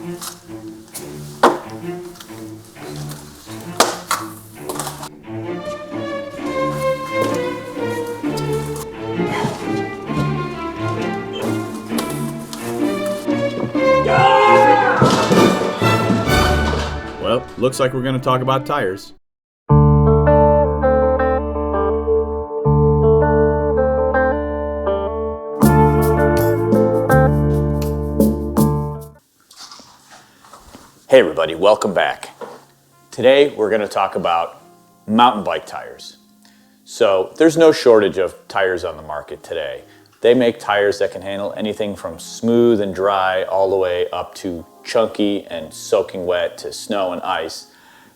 Well, looks like we're going to talk about tires. Hey everybody, welcome back. Today we're going to talk about mountain bike tires. So there's no shortage of tires on the market today. They make tires that can handle anything from smooth and dry all the way up to chunky and soaking wet to snow and ice.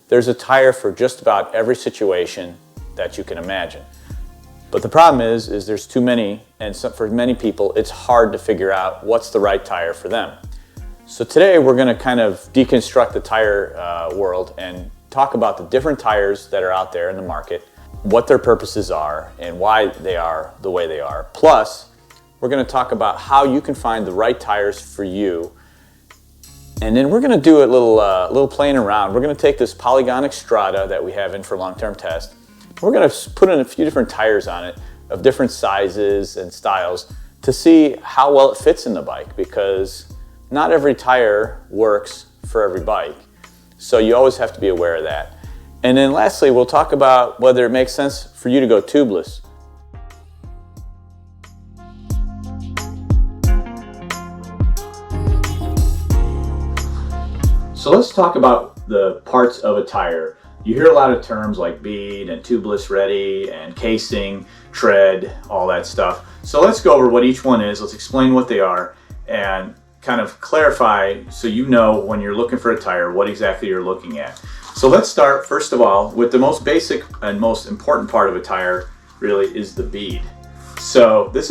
There's a tire for just about every situation that you can imagine. But the problem is there's too many, and so for many people it's hard to figure out what's the right tire for them. So today we're going to kind of deconstruct the tire world and talk about the different tires that are out there in the market, what their purposes are and why they are the way they are. Plus, we're going to talk about how you can find the right tires for you. And then we're going to do a little playing around. We're going to take this Polygon Xtrada that we have in for long-term test. We're going to put in a few different tires on it of different sizes and styles to see how well it fits in the bike, because not every tire works for every bike. So you always have to be aware of that. And then lastly, we'll talk about whether it makes sense for you to go tubeless. So let's talk about the parts of a tire. You hear a lot of terms like bead and tubeless ready and casing, tread, all that stuff. So let's go over what each one is. Let's explain what they are and kind of clarify so you know when you're looking for a tire what exactly you're looking at. So let's start first of all with the most basic and most important part of a tire really is the bead. So this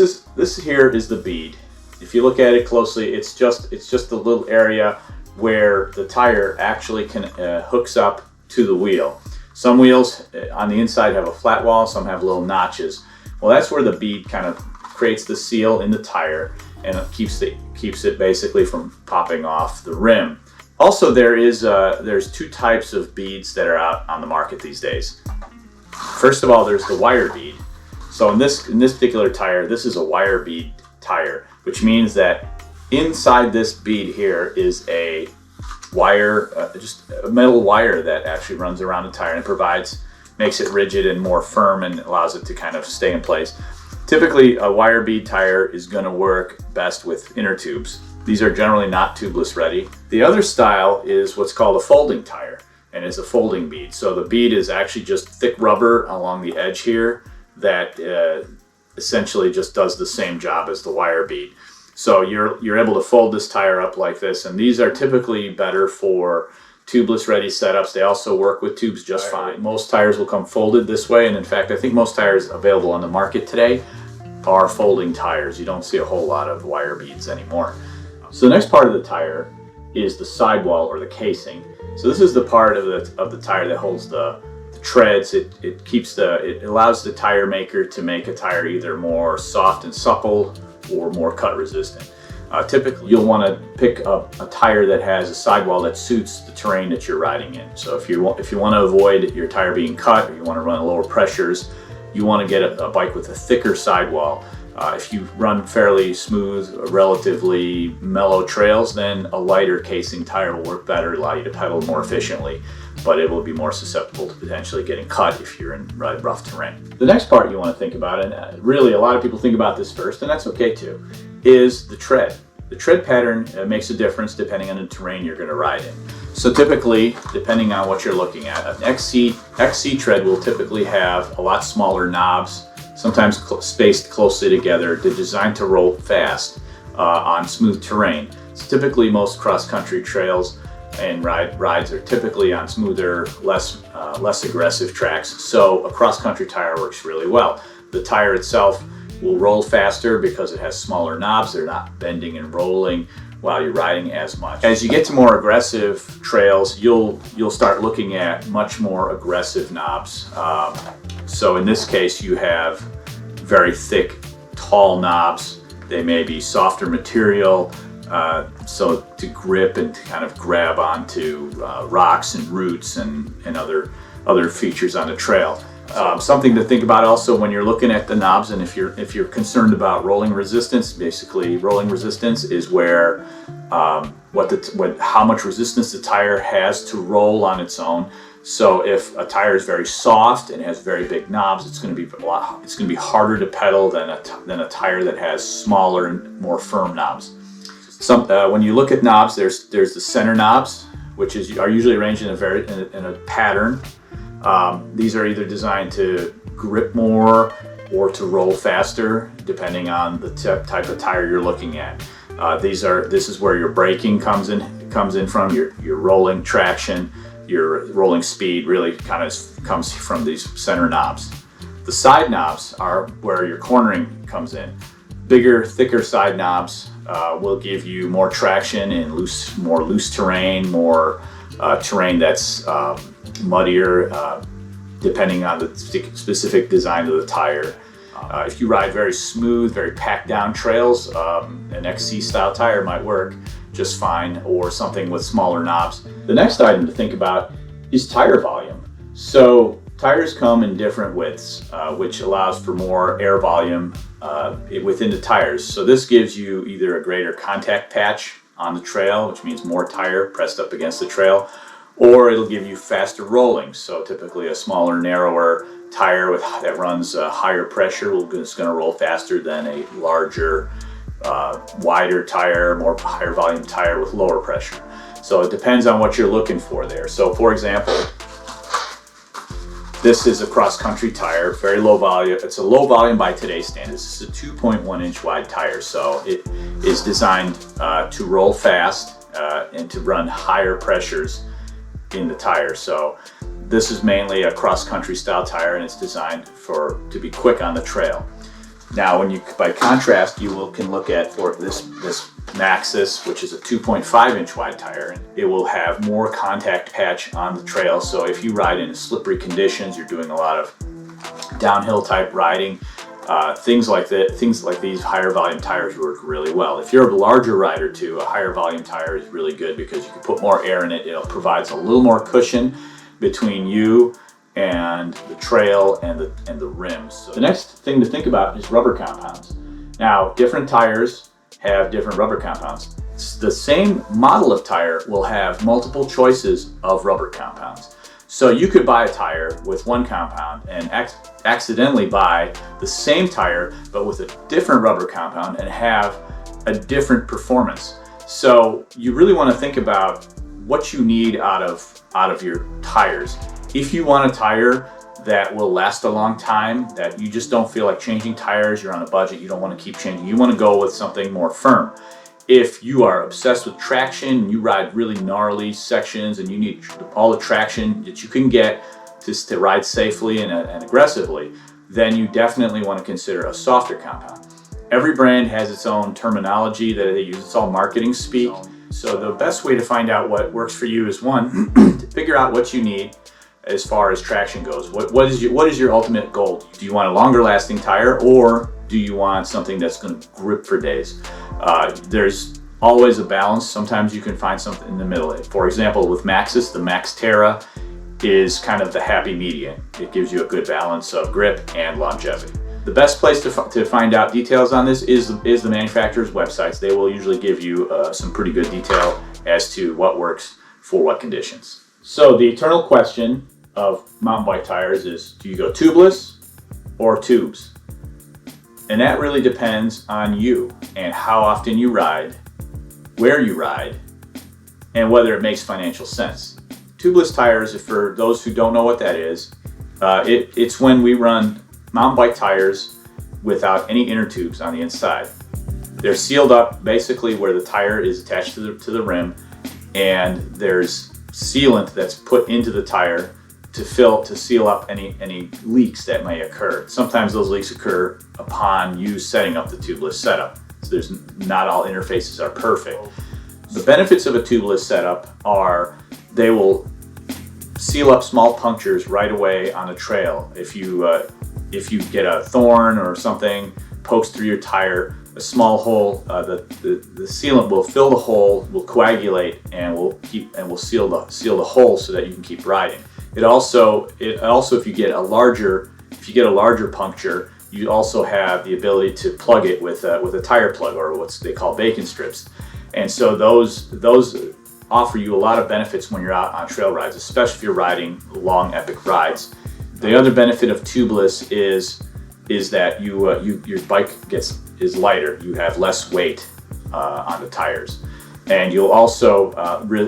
here is the bead. If you look at it closely, it's just the little area where the tire actually hooks up to the wheel. Some wheels on the inside have a flat wall, some have little notches. Well, that's where the bead kind of creates the seal in the tire and it keeps it basically from popping off the rim. Also, there's two types of beads that are out on the market these days. First of all, there's the wire bead. So in this particular tire, this is a wire bead tire, which means that inside this bead here is a wire, just a metal wire that actually runs around the tire and makes it rigid and more firm and allows it to kind of stay in place. Typically, a wire bead tire is going to work best with inner tubes. These are generally not tubeless ready. The other style is what's called a folding tire, and it's a folding bead. So the bead is actually just thick rubber along the edge here that essentially just does the same job as the wire bead. So you're able to fold this tire up like this, and these are typically better for tubeless ready setups. They also work with tubes just fine. Most tires will come folded this way, and in fact I think most tires available on the market today are folding tires. You don't see a whole lot of wire beads anymore. So the next part of the tire is the sidewall or the casing. So this is the part of the tire that holds the treads. It allows the tire maker to make a tire either more soft and supple or more cut resistant. Typically you'll want to pick up a tire that has a sidewall that suits the terrain that you're riding in. So if you want to avoid your tire being cut, or you want to run lower pressures, you want to get a bike with a thicker sidewall. If you run fairly smooth, relatively mellow trails, then a lighter casing tire will work better, allow you to pedal more efficiently, but it will be more susceptible to potentially getting cut if you're in rough terrain. The next part you want to think about, and really a lot of people think about this first, and that's okay too, is the tread. The tread pattern makes a difference depending on the terrain you're going to ride in. So typically, depending on what you're looking at, an XC tread will typically have a lot smaller knobs, sometimes spaced closely together. They're designed to roll fast on smooth terrain. So typically most cross-country trails and rides are typically on smoother, less aggressive tracks. So a cross-country tire works really well. The tire itself will roll faster because it has smaller knobs. They're not bending and rolling while you're riding as much. As you get to more aggressive trails, you'll start looking at much more aggressive knobs. So in this case, you have very thick, tall knobs. They may be softer material. so to grip and to kind of grab onto rocks and roots and other features on the trail. Something to think about also when you're looking at the knobs, and if you're concerned about rolling resistance, basically rolling resistance is where how much resistance the tire has to roll on its own. So if a tire is very soft and has very big knobs, it's going to be harder to pedal than a tire that has smaller and more firm knobs. When you look at knobs, there's the center knobs, which are usually arranged in a pattern. These are either designed to grip more or to roll faster, depending on the type of tire you're looking at. This is where your braking comes in from, your rolling traction, your rolling speed really kind of comes from these center knobs. The side knobs are where your cornering comes in. Bigger, thicker side knobs will give you more traction in more loose terrain, more terrain that's muddier, depending on the specific design of the tire. If you ride very smooth, very packed down trails, an XC style tire might work just fine, or something with smaller knobs. The next item to think about is tire volume. So tires come in different widths, which allows for more air volume within the tires. So this gives you either a greater contact patch on the trail, which means more tire pressed up against the trail, or it'll give you faster rolling. So typically a smaller, narrower tire that runs higher pressure is going to roll faster than a larger, wider tire, more higher volume tire with lower pressure. So it depends on what you're looking for there. So for example, this is a cross-country tire, very low volume. It's a low volume by today's standards. This is a 2.1 inch wide tire, so it is designed to roll fast and to run higher pressures in the tire. So this is mainly a cross-country style tire, and it's designed to be quick on the trail. Now, by contrast, you can look at for this Maxxis, which is a 2.5 inch wide tire. It will have more contact patch on the trail. So if you ride in slippery conditions, you're doing a lot of downhill type riding, things like these higher volume tires work really well. If you're a larger rider too, a higher volume tire is really good because you can put more air in it. It provides a little more cushion between you and the trail and the rims. So the next thing to think about is rubber compounds. Now, different tires have different rubber compounds. The same model of tire will have multiple choices of rubber compounds. So you could buy a tire with one compound and accidentally buy the same tire but with a different rubber compound and have a different performance. So you really want to think about what you need out of your tires. If you want a tire that will last a long time, that you just don't feel like changing tires, you're on a budget, you don't want to keep changing, you want to go with something more firm. If you are obsessed with traction, you ride really gnarly sections and you need all the traction that you can get just to ride safely and aggressively, then you definitely want to consider a softer compound. Every brand has its own terminology that they use, it's all marketing speak. So the best way to find out what works for you is one, to figure out what you need as far as traction goes. What is your ultimate goal? Do you want a longer lasting tire, or do you want something that's going to grip for days? There's always a balance. Sometimes you can find something in the middle. For example, with Maxxis, the Xtrada is kind of the happy medium. It gives you a good balance of grip and longevity. The best place to find out details on this is the manufacturer's websites. They will usually give you some pretty good detail as to what works for what conditions. So the eternal question of mountain bike tires is, do you go tubeless or tubes? And that really depends on you and how often you ride, where you ride, and whether it makes financial sense. Tubeless tires, for those who don't know what that is, it's when we run mountain bike tires without any inner tubes on the inside. They're sealed up basically where the tire is attached to the rim, and there's sealant that's put into the tire to seal up any leaks that may occur. Sometimes those leaks occur upon you setting up the tubeless setup. So not all interfaces are perfect. The benefits of a tubeless setup are they will seal up small punctures right away on a trail. If you get a thorn or something pokes through your tire, a small hole. The sealant will fill the hole, will coagulate, and will seal the hole so that you can keep riding. It also if you get a larger puncture, you also have the ability to plug it with a tire plug, or what they call bacon strips. And so those offer you a lot of benefits when you're out on trail rides, especially if you're riding long epic rides. The other benefit of tubeless is that your bike is lighter. You have less weight on the tires, and you'll also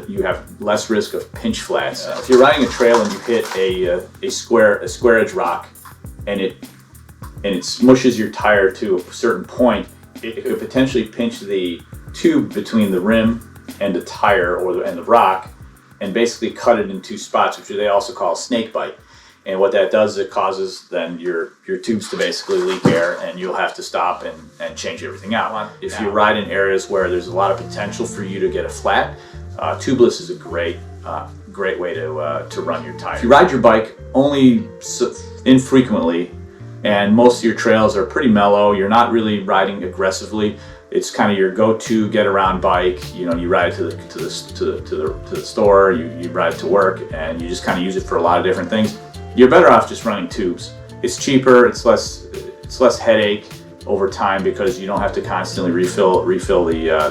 you have less risk of pinch flats. If you're riding a trail and you hit a square edge rock, and it smushes your tire to a certain point, it could potentially pinch the tube between the rim and the tire and the rock, and basically cut it in two spots, which they also call a snake bite. And what that does is it causes then your tubes to basically leak air, and you'll have to stop and change everything out. If you ride in areas where there's a lot of potential for you to get a flat, tubeless is a great way to run your tire. If you ride your bike only infrequently, and most of your trails are pretty mellow, you're not really riding aggressively, it's kind of your go-to get around bike. You know, you ride to the store, you ride to work, and you just kind of use it for a lot of different things. You're better off just running tubes. It's cheaper, it's less headache over time, because you don't have to constantly refill the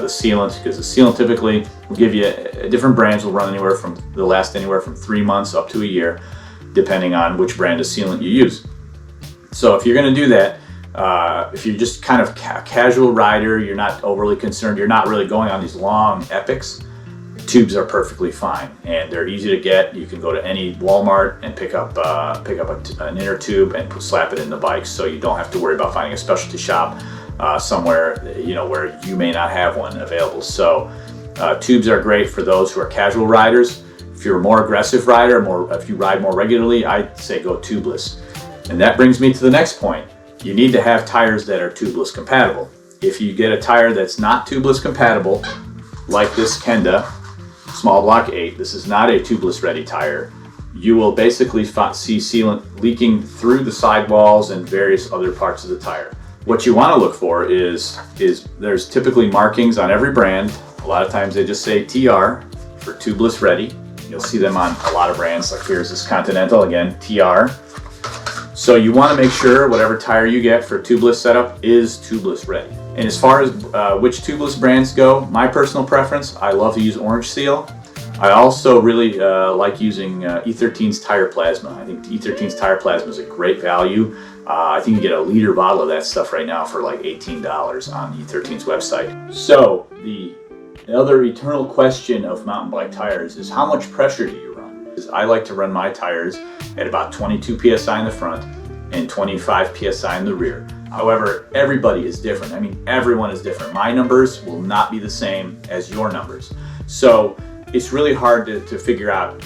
sealant, because the sealant typically will give you different brands will last anywhere from 3 months up to a year, depending on which brand of sealant you use. So if you're going to do that, if you're just kind of casual rider, you're not overly concerned, you're not really going on these long epics, tubes are perfectly fine, and they're easy to get. You can go to any Walmart and pick up an inner tube and slap it in the bike, so you don't have to worry about finding a specialty shop somewhere where you may not have one available. So tubes are great for those who are casual riders. If you're a more aggressive rider, if you ride more regularly, I'd say go tubeless. And that brings me to the next point. You need to have tires that are tubeless compatible. If you get a tire that's not tubeless compatible, like this Kenda Small Block 8, this is not a tubeless ready tire, you will basically see sealant leaking through the sidewalls and various other parts of the tire. What you want to look for is there's typically markings on every brand. A lot of times they just say TR for tubeless ready. You'll see them on a lot of brands, like here's this Continental, again, TR. So you want to make sure whatever tire you get for tubeless setup is tubeless ready. And as far as which tubeless brands go, my personal preference, I love to use Orange Seal. I also really like using Ethirteen's Tire Plasma. I think Ethirteen's Tire Plasma is a great value. I think you get a liter bottle of that stuff right now for like $18 on Ethirteen's website. So the other eternal question of mountain bike tires is, how much pressure do you run? I like to run my tires at about 22 psi in the front and 25 psi in the rear. However, everybody is different. I mean, everyone is different. My numbers will not be the same as your numbers. So it's really hard to figure out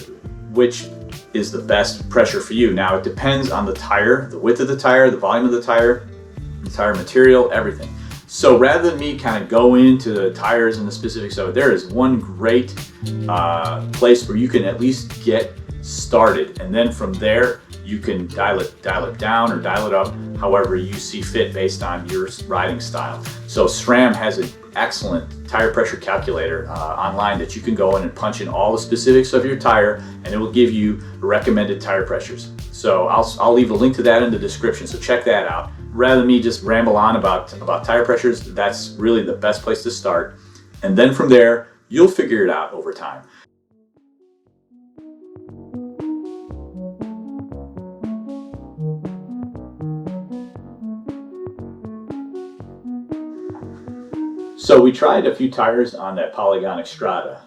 which is the best pressure for you. Now, it depends on the tire, the width of the tire, the volume of the tire material, everything. So rather than me kind of go into the tires and the specifics of it, there is one great place where you can at least get started, and then from there you can dial it down or dial it up however you see fit based on your riding style. So SRAM has an excellent tire pressure calculator online that you can go in and punch in all the specifics of your tire, and it will give you recommended tire pressures. So I'll leave a link to that in the description, so check that out. Rather than me just ramble on about tire pressures, that's really the best place to start. And then from there, you'll figure it out over time. So we tried a few tires on that Polygon Xtrada.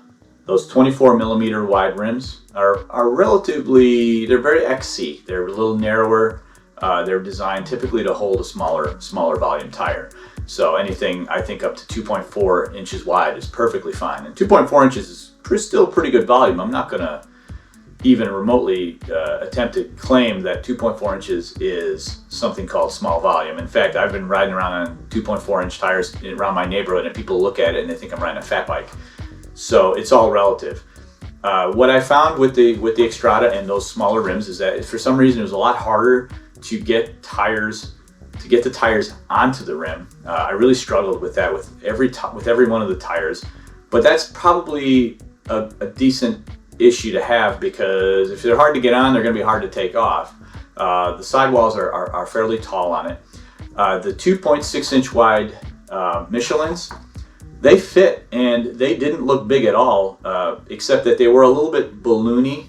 Those 24 millimeter wide rims are relatively, they're very XC. They're a little narrower. They're designed typically to hold a smaller volume tire. So anything, I think, up to 2.4 inches wide is perfectly fine. And 2.4 inches is still pretty good volume. I'm not going to even remotely attempt to claim that 2.4 inches is something called small volume. In fact, I've been riding around on 2.4 inch tires around my neighborhood, and people look at it and they think I'm riding a fat bike. So it's all relative. What I found with the Xtrada and those smaller rims is that for some reason it was a lot harder to get tires to get the tires onto the rim. I really struggled with that with every one of the tires, but that's probably a decent issue to have, because if they're hard to get on, they're going to be hard to take off. The sidewalls are fairly tall on it. The 2.6-inch wide Michelins, they fit, and they didn't look big at all, except that they were a little bit balloony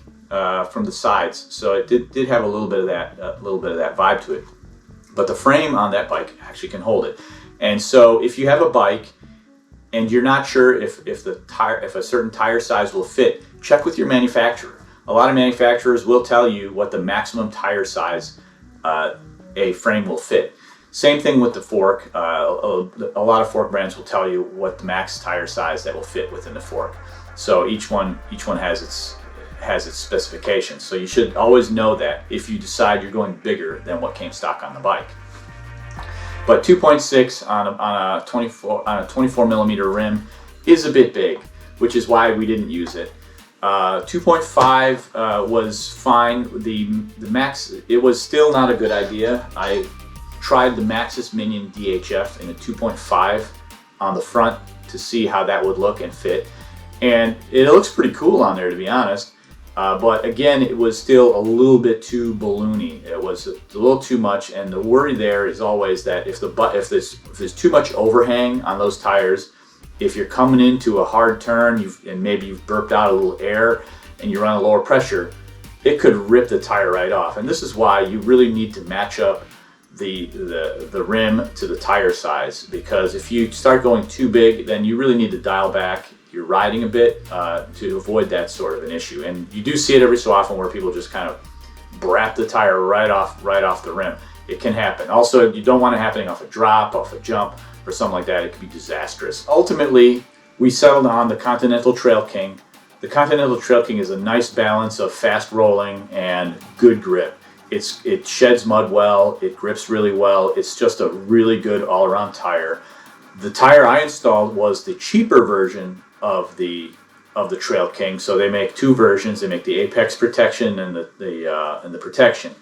from the sides, so it did have a little bit of that vibe to it. But the frame on that bike actually can hold it. And so if you have a bike and you're not sure if a certain tire size will fit, check with your manufacturer. A lot of manufacturers will tell you what the maximum tire size a frame will fit. Same thing with the fork. A lot of fork brands will tell you what the max tire size that will fit within the fork. So each one has its specifications. So you should always know that if you decide you're going bigger than what came stock on the bike. But 2.6 on a 24 millimeter rim is a bit big, which is why we didn't use it. 2.5 was fine. The max, it was still not a good idea. I tried the Maxxis Minion DHF in a 2.5 on the front to see how that would look and fit, and it looks pretty cool on there, to be honest. But again, it was still a little bit too balloony. It was a little too much, and the worry there is always that if there's too much overhang on those tires, if you're coming into a hard turn and maybe you've burped out a little air and you run a lower pressure, it could rip the tire right off. And this is why you really need to match up the rim to the tire size, because if you start going too big, then you really need to dial back your riding a bit to avoid that sort of an issue. And you do see it every so often where people just kind of brap the tire right off the rim. It can happen. Also, you don't want it happening off a drop, off a jump, or something like that. It could be disastrous. Ultimately, we settled on the Continental Trail King. The Continental Trail King is a nice balance of fast rolling and good grip. It sheds mud well, it grips really well. It's just a really good all-around tire. The tire I installed was the cheaper version of the Trail King. So they make two versions. They make the Apex Protection and the Protection.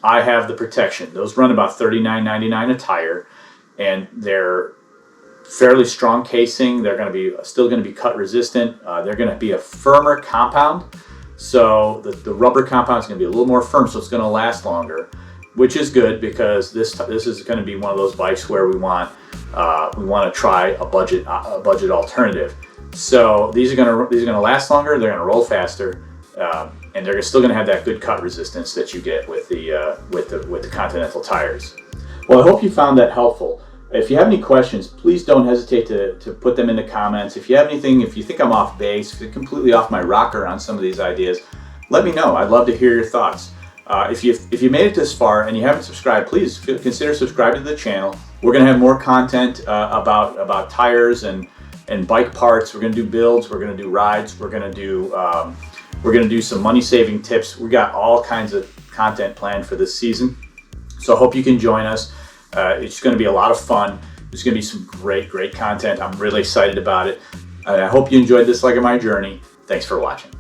I have the Protection. Those run about $39.99 a tire, and they're fairly strong casing. They're still going to be cut resistant. They're going to be a firmer compound. So the rubber compound is going to be a little more firm, so it's going to last longer, which is good, because this is going to be one of those bikes where we want to try a budget alternative. So these are going to last longer. They're going to roll faster, and they're still going to have that good cut resistance that you get with the Continental tires. Well, I hope you found that helpful. If you have any questions, please don't hesitate to put them in the comments. If you have anything, if you think I'm off base, if you're completely off my rocker on some of these ideas, let me know. I'd love to hear your thoughts. If you made it this far and you haven't subscribed, please consider subscribing to the channel. We're going to have more content about tires and bike parts. We're going to do builds. We're going to do rides. We're going to do some money-saving tips. We got all kinds of content planned for this season, so I hope you can join us. It's going to be a lot of fun. There's going to be some great content. I'm really excited about it. I hope you enjoyed this leg of my journey. Thanks for watching.